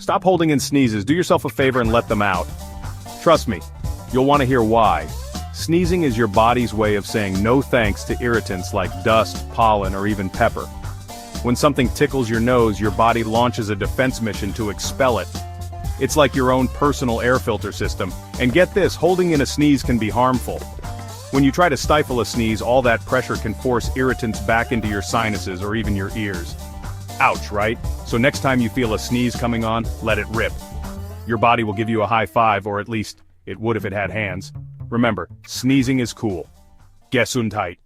Stop holding in sneezes, do yourself a favor and let them out. Trust me, you'll want to hear why. Sneezing is your body's way of saying no thanks to irritants like dust, pollen, or even pepper. When something tickles your nose, your body launches a defense mission to expel it. It's like your own personal air filter system, and get this, holding in a sneeze can be harmful. When you try to stifle a sneeze, all that pressure can force irritants back into your sinuses or even your ears. Ouch, right? So next time you feel a sneeze coming on, let it rip. Your body will give you a high five, or at least, it would if it had hands. Remember, sneezing is cool. Gesundheit.